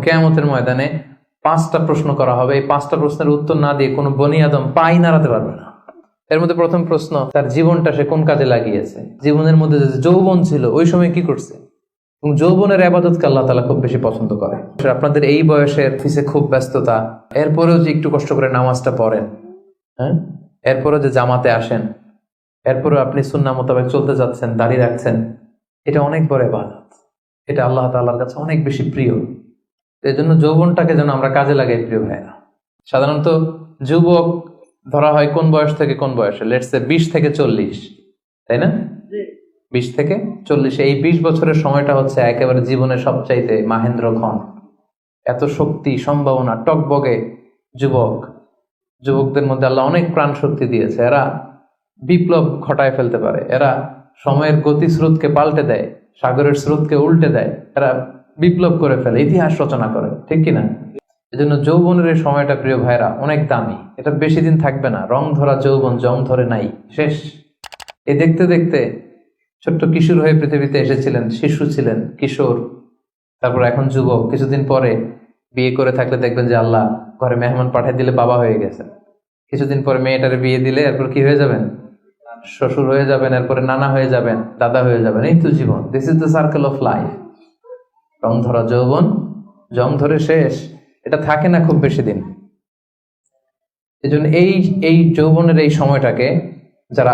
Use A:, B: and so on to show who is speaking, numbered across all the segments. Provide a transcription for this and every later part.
A: কিয়ামতের ময়দানে 5টা প্রশ্ন করা হবে। এই 5টা প্রশ্নের উত্তর না দিয়ে কোনো বনি আদম পাই নাড়াতে পারবে না। এর মধ্যে প্রথম প্রশ্ন, তার জীবনটা সে কোন কাজে লাগিয়েছে, জীবনের মধ্যে যে যৌবন ছিল ওই সময় কি করছে। এবং যৌবনের ইবাদতকে আল্লাহ তাআলা খুব বেশি পছন্দ করে। আপনাদের এই বয়সের অফিসে খুব ব্যস্ততা, এরপরেও যে একটু কষ্ট করে নামাজটা পড়েন, হ্যাঁ, এরপরেও যে জামাতে আসেন, এরপরেও আপনি সুন্নাহ মোতাবেক চলতে যাচ্ছেন, দাঁড়িয়ে রাখছেন, এটা অনেক বড় ইবাদত। এটা আল্লাহ তাআলার কাছে অনেক বেশি প্রিয়। এই জন্য যৌবনটাকে যেন আমরা কাজে লাগাই প্রিয় ভাইরা। সাধারণত যুবক ধরা হয় কোন বয়স থেকে কোন বয়সে, লেটস সে 20 থেকে 40, তাই না? 20 থেকে 40, এই 20 বছরের সময়টা হচ্ছে একেবারে জীবনের সবচাইতে মাহেন্দ্র ক্ষণ। এত শক্তি, সম্ভাবনা, টকবগে যুবকদের মধ্যে আল্লাহ অনেক প্রাণ শক্তি দিয়েছে। এরা বিপ্লব ঘটায় ফেলতে পারে, এরা সময়ের গতি স্রোতকে পাল্টে দেয়, সাগরের স্রোতকে উল্টে দেয়, এরা বিপ্লব করে ফেলে, ইতিহাস রচনা করে, ঠিক কিনা? এই জন্য যৌবনের এই সময়টা প্রিয় ভাইরা অনেক দামি। এটা বেশি দিন থাকবে না। রং ধরা যৌবন জং ধরে নাই, শেষ। এ দেখতে দেখতে ছোট্ট কিশোর হয়ে পৃথিবীতে এসেছিলেন, শিশু ছিলেন, কিশোর, তারপর এখন যুবক। কিছুদিন পরে বিয়ে করে থাকলে দেখবেন যে আল্লাহ ঘরে মেহমান পাঠিয়ে দিলে বাবা হয়ে গেছে। কিছুদিন পরে মেয়েটারে বিয়ে দিলে এরপর কি হয়ে যাবেন? শ্বশুর হয়ে যাবেন, এরপরে নানা হয়ে যাবেন, দাদা হয়ে যাবেন। এই তো জীবন, this is the circle of life. রং ধরা যৌবন জং ধরে শেষ, এটা থাকে না খুব বেশি দিন। এই জন্য এই যৌবনের এই সময়টাকে যারা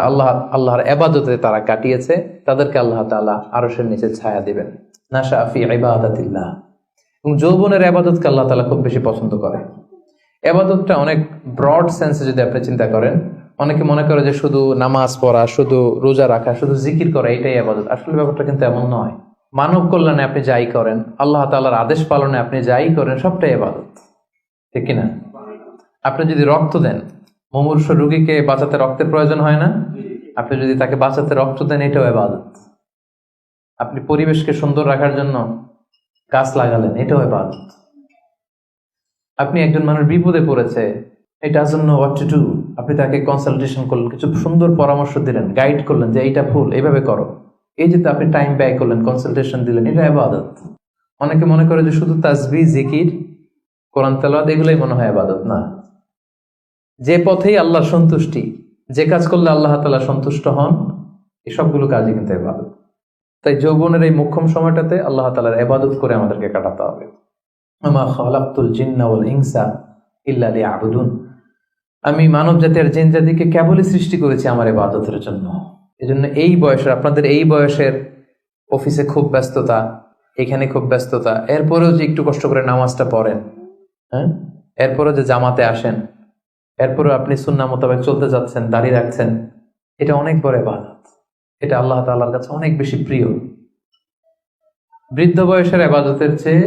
A: আল্লাহর ইবাদতে তারা কাটিয়েছে, তাদেরকে আল্লাহ তাআলা আরশের নিচে ছায়া দিবেন। নাশা ফি ইবাদাতিল্লাহ। এবং যৌবনের ইবাদতকে আল্লাহ তাআলা খুব বেশি পছন্দ করে। ইবাদতটা অনেক ব্রড সেন্সে যদি আপনি চিন্তা করেন, অনেকে মনে করে যে শুধু নামাজ পড়া, শুধু রোজা রাখা, শুধু জিকির করা এটাই ইবাদত। আসলে ব্যাপারটা কিন্তু এমন নয়। মানব কল্যাণে আপনি যাই করেন, আল্লাহ তাআলার আদেশ পালনে আপনি যাই করেন, সবটাই ইবাদত, ঠিক কিনা? আপনি যদি রক্ত দেন, মুমূর্ষু রোগীকে বাঁচাতে রক্তের প্রয়োজন হয় না? আপনি যদি তাকে বাঁচাতে রক্ত দেন, এটাও ইবাদত। আপনি পরিবেশকে সুন্দর রাখার জন্য গাছ লাগালেন, এটাও ইবাদত। আপনি একজন মানুষ বিপদে পড়েছে, he doesn't know what to do, আপনি তাকে কনসালটেশন করলেন, কিছু সুন্দর পরামর্শ দিলেন, গাইড করলেন যে এইটা ভুল, এইভাবে করো। এই যে আপনি টাইম ব্যয় করলেন, কনসালটেশন দিলেন, এটা ইবাদত। অনেকে মনে করে যে শুধু তাসবিহ, জিকির, কোরআন তেলাওয়াত এগুলোই মনে হয় ইবাদত। না, যে পথেই আল্লাহর সন্তুষ্টি, যে কাজ করলে আল্লাহ তাআলা সন্তুষ্ট হন, এই সবগুলো কাজই কিন্তু ইবাদত। তাই যৌবনের এই মোক্ষম সময়টাতে আল্লাহ তাআলার ইবাদত করে আমাদেরকে কাটাতে হবে। আমা খালাকতুল জিন্না ওয়াল ইনসা ইল্লা লিয়াবুদুন। আমি মানব জাতি আর জিন জাতিকে কেবলই সৃষ্টি করেছি আমার ইবাদতের জন্য। এজন্য এই বয়সের, আপনাদের এই বয়সের অফিসে খুব ব্যস্ততা, এখানে খুব ব্যস্ততা, এরপরেও যে একটু কষ্ট করে নামাজটা পড়েন, হ্যাঁ, এরপরেও যে জামাতে আসেন, এরপরেও আপনি সুন্নাহ মোতাবেক চলতে যাচ্ছেন, দাঁড়িয়ে রাখছেন, এটা অনেক বড় ইবাদত। এটা আল্লাহ তাআলার কাছে অনেক বেশি প্রিয়। বৃদ্ধ বয়সের ইবাদতের চেয়ে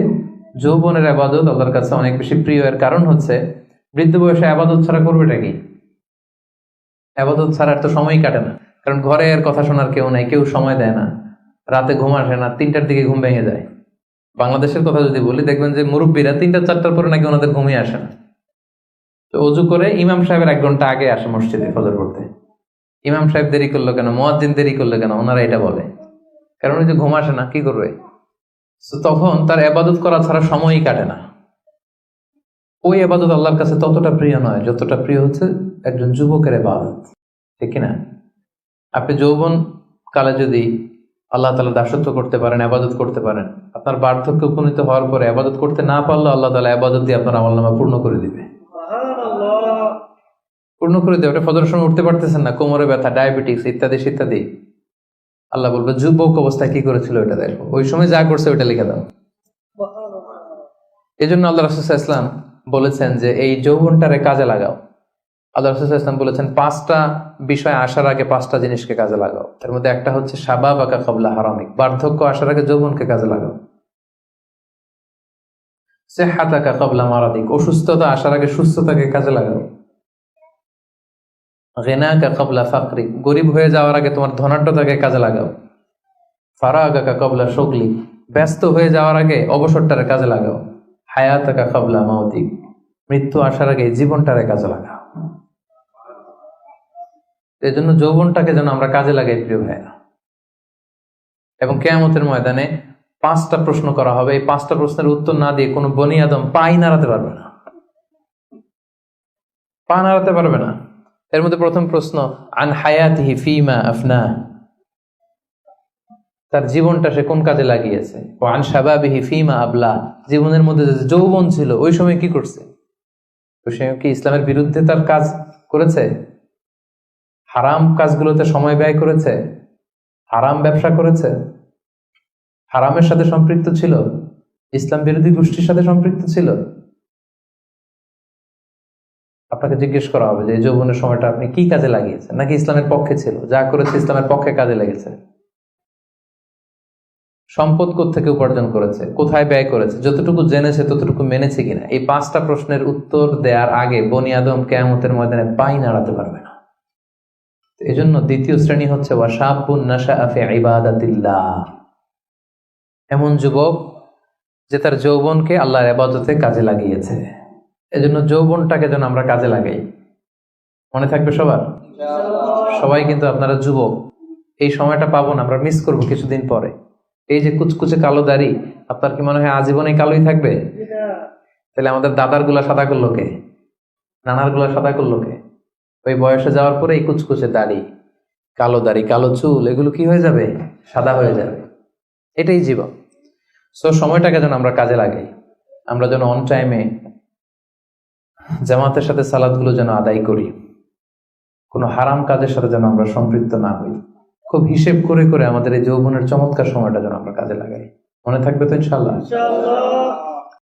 A: যৌবনের ইবাদত আল্লাহর কাছে অনেক বেশি প্রিয়। এর কারণ হচ্ছে, বৃদ্ধ বয়সে ইবাদত ছাড়া করবেটা কি? ইবাদত ছাড়া তো সময়ই কাটে না। কারণ ঘরে এর কথা শোনার কেউ নাই, কেউ সময় দেয় না, রাতে ঘুম আসে না, 3টার দিকে ঘুম ভেঙে যায়। বাংলাদেশের কথা যদি বলি, দেখবেন যে মুরব্বীরা 3টা-4টার পরে নাকি ওনাদের ঘুমিয়ে আসে না। তো অজু করে ইমাম সাহেবের 1 ঘন্টা আগে আসে মসজিদে ফজর পড়তে। ইমাম সাহেব দেরি করলো কেন, মুয়াজ্জিন দেরি করলো কেন, ওনারা এটা বলে। কারণ ওই যে ঘুম আসে না, কি করবে? তখন তার ইবাদত করা ছাড়া সময়ই কাটে না। ওই ইবাদত আল্লাহর কাছে ততটা প্রিয় নয় যতটা প্রিয় হচ্ছে একজন যুবকের ইবাদত, ঠিক কিনা? আপনি যৌবন কালে যদি আল্লাহ তাআলা দাসত্ব করতে পারেন, ইবাদত করতে পারেন, আপনার বার্ধক্যে উপনীত হওয়ার পরে ইবাদত করতে না পারলে আল্লাহ তাআলা ইবাদত দিয়ে আপনার আমলনামা পূর্ণ করে দিবে। পূর্ণ করে দেবে। ওটা ফজরের সময় উঠতে পারতেছেন না, কোমরে ব্যথা, ডায়াবেটিস ইত্যাদি ইত্যাদি, আল্লাহ বলবে যুবক অবস্থায় কি করেছিল ওইটা দেখো, ওই সময় যা করছে ওইটা লিখে দাও। এই জন্য আল্লাহ রাসূল সাল্লাল্লাহু আলাইহি ওয়াসাল্লাম বলেছেন যে এই যৌবনটারে কাজে লাগাও। আল্লাহ রাসূল সাল্লাল্লাহু আলাইহি ওয়াসাল্লাম বলেছেন 5টা বিষয় আসার আগে 5টা জিনিসকে কাজে লাগাও। এর মধ্যে একটা হচ্ছে শাবাবাকা ক্বাবলা হারামিক, বার্ধক্য আসার আগে যৌবনকে কাজে লাগাও। সিহহাতাকা ক্বাবলা মারাদিক, অসুস্থতা আসার আগে সুস্থতাকে কাজে লাগাও। গিনাকা ক্বাবলা ফাকরিক, গরিব হয়ে যাওয়ার আগে তোমার ধনাঢ্যতাকে কাজে লাগাও। ফারাগাকা ক্বাবলা শুগলিক, ব্যস্ত হয়ে যাওয়ার আগে অবসরটারে কাজে লাগাও। হায়াতাকা ক্বাবলা মাউতিক, মৃত্যু আসার আগে জীবনটারে কাজে লাগাও। এই জন্য যৌবনটাকে যেন আমরা কাজে লাগাই প্রিয় ভাইরা। এবং কিয়ামতের ময়দানে 5টা প্রশ্ন করা হবে। এই 5টা প্রশ্নের উত্তর না দিয়ে কোনো বনি আদম পাই নাড়াতে পারবে না, পা নাড়াতে পারবে না। এর মধ্যে প্রথম প্রশ্ন, আন হায়াতিহি ফিমা আফনা, তার জীবনটা সে কোন কাজে লাগিয়েছে। ও আন শাবাবিহি ফিমা আবলা, জীবনের মধ্যে যে যৌবন ছিল ওই সময় কি করছে, ওই সময় কি ইসলামের বিরুদ্ধে তার কাজ করেছে, হারাম কাজগুলোতে সময় ব্যয় করেছে, হারাম ব্যবসা করেছে, হারামের সাথে সম্পৃক্ত ছিল, ইসলাম বিরোধী গোষ্ঠীর সাথে সম্পৃক্ত ছিল। আপনাকে জিজ্ঞেস করা হবে যে এই যৌবনের সময়টা আপনি কি কাজে লাগিয়েছেন, নাকি ইসলামের পক্ষে ছিল, যা করেছে ইসলামের পক্ষে কাজে লেগেছে। সম্পদ কোত্থেকে উপার্জন করেছে, কোথায় ব্যয় করেছে, যতটুকু জেনেছে ততটুকু মেনেছে কিনা। এই 5টা প্রশ্নের উত্তর দেওয়ার আগে বনি আদম কিয়ামতের ময়দানে পাই নাড়াতে পারবে না। এজন্য দ্বিতীয় শ্রেণী হচ্ছে ওয়াশাবুন নাশাআ ফি ইবাদাতিল্লাহ, এমন যুবক যে তার যৌবনকে আল্লাহর ইবাদতে কাজে লাগিয়েছে। এজন্য যৌবনটাকে যেন আমরা কাজে লাগাই। মনে থাকবে সবার, সবাই কিন্তু আপনারা যুবক, এই সময়টা পাবো না, আমরা মিস করবো কিছুদিন পরে। এই যে কুচকুচে কালো দাড়ি, আপনার কি মনে হয় আজীবন এই কালোই থাকবে? তাহলে আমাদের দাদার গুলা সাদা করলো কে, নানার গুলা সাদা করলো কে? ওই বয়সে যাওয়ার পরে এই কুচকুচে দাড়ি, কালো চুল, এগুলো কি হয়ে যাবে? সাদা হয়ে যাবে। এটাই জীবন। সো সময়টাকে যেন আমরা কাজে লাগাই, আমরা যেন অন টাইমে জামাতের সাথে সালাদগুলো যেন আদায় করি, কোনো হারাম কাজের সাথে যেন আমরা সম্পৃক্ত না হই। খুব হিসেব করে করে আমাদের এই যৌবনের চমৎকার সময়টা যেন আমরা কাজে লাগাই। মনে থাকবে তো ইনশাআল্লাহ?